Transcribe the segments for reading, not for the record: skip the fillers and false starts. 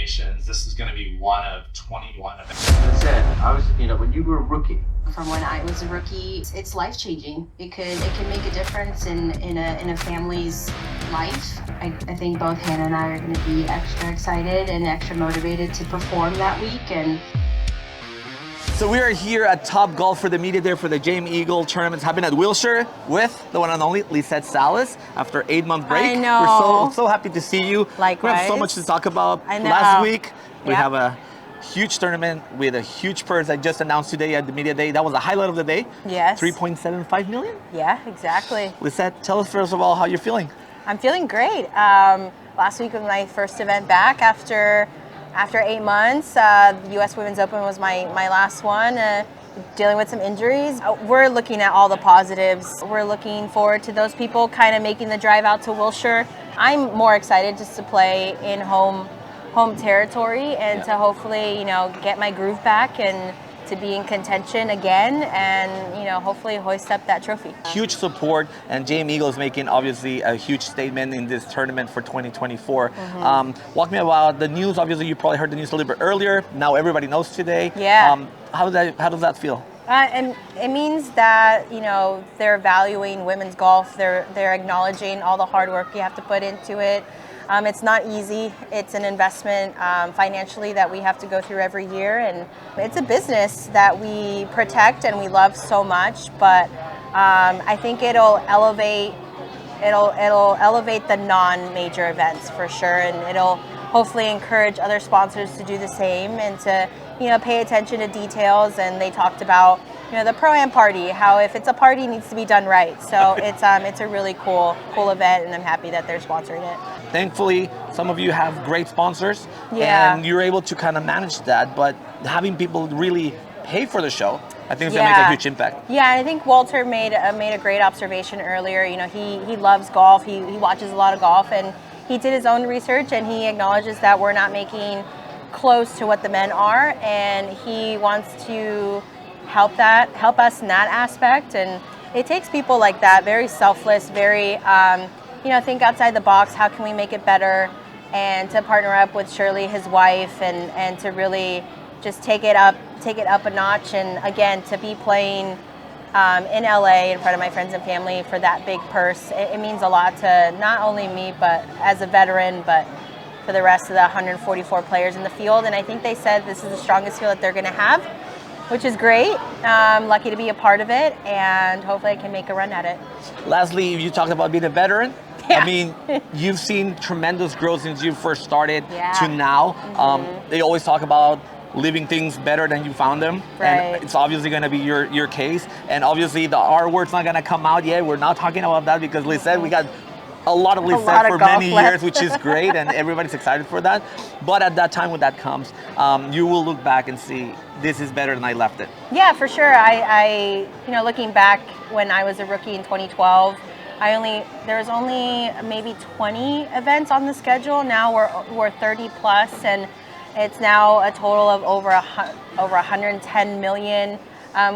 nominations. This is going to be one of 21 events. Lizette, I was, when you were a rookie. From when I was a rookie, it's life-changing. It can make a difference in a family's life. I think both Hannah and I are going to be extra excited and extra motivated to perform that week. And so we are here at Top Golf for the media day for the JM Eagle tournaments happening at Wilshire with the one and only Lizette Salas after 8-month break. I know. We're so happy to see you. Likewise. We have so much to talk about. I know. Last week, we Yep. have a huge tournament with a huge purse I just announced today at the media day. That was the highlight of the day. Yes. 3.75 million. Yeah, exactly. Lisette, tell us first of all how you're feeling. I'm feeling great. Last week was my first event back after 8 months. The U.S. Women's Open was my last one. Dealing with some injuries. We're looking at all the positives. We're looking forward to those people kind of making the drive out to Wilshire. I'm more excited just to play in home territory and to hopefully, get my groove back and to be in contention again and, hopefully hoist up that trophy. Huge support, and JM Eagle is making obviously a huge statement in this tournament for 2024. Walk me about the news. Obviously, you probably heard the news a little bit earlier. Now everybody knows today. Yeah. How does that feel? And it means that, they're valuing women's golf. They're acknowledging all the hard work you have to put into it. It's not easy. It's an investment financially that we have to go through every year, and it's a business that we protect and we love so much. But I think it'll elevate the non-major events for sure, and it'll hopefully encourage other sponsors to do the same and to pay attention to details. And they talked about the Pro-Am party, how if it's a party, it needs to be done right. So it's a really cool event, and I'm happy that they're sponsoring it. Thankfully, some of you have great sponsors, Yeah. and you're able to kind of manage that. But having people really pay for the show, I think it's gonna make a huge impact. Yeah, I think Walter made a great observation earlier. He loves golf. He watches a lot of golf, and he did his own research, and he acknowledges that we're not making close to what the men are, and he wants to help us in that aspect. And it takes people like that, very selfless, very think outside the box. How can we make it better? And to partner up with Shirley, his wife, and to really just take it up a notch. And again, to be playing in LA in front of my friends and family for that big purse, it means a lot to not only me, but as a veteran, but for the rest of the 144 players in the field. And I think they said this is the strongest field that they're going to have, which is great. I'm lucky to be a part of it, and hopefully I can make a run at it. Lastly, you talked about being a veteran. Yeah. I mean, you've seen tremendous growth since you first started Yeah. to now. They always talk about leaving things better than you found them. Right. And it's obviously going to be your case. And obviously the R word's not going to come out yet. We're not talking about that because Lizette, we got a lot of Lizette for many years, which is great, and everybody's excited for that. But at that time when that comes, you will look back and see, this is better than I left it. Yeah, for sure. I looking back when I was a rookie in 2012, there was only maybe 20 events on the schedule. Now we're 30 plus, and it's now a total of over 110 million.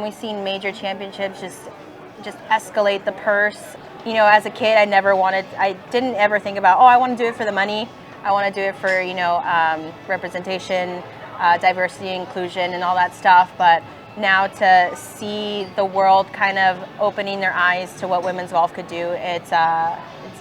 We've seen major championships just escalate the purse. As a kid, I didn't ever think about, I want to do it for the money. I want to do it for, representation, diversity, inclusion, and all that stuff. But now to see the world kind of opening their eyes to what women's golf could do, it's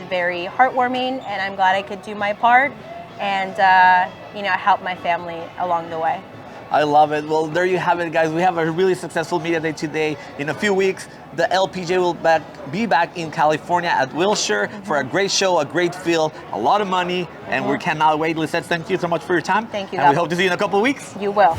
very heartwarming, and I'm glad I could do my part and, help my family along the way. I love it. Well, there you have it, guys. We have a really successful media day today. In a few weeks, the LPGA will be back in California at Wilshire for a great show, a great field, a lot of money, and we cannot wait. Lisette, thank you so much for your time. Thank you. And we hope to see you in a couple of weeks. You will.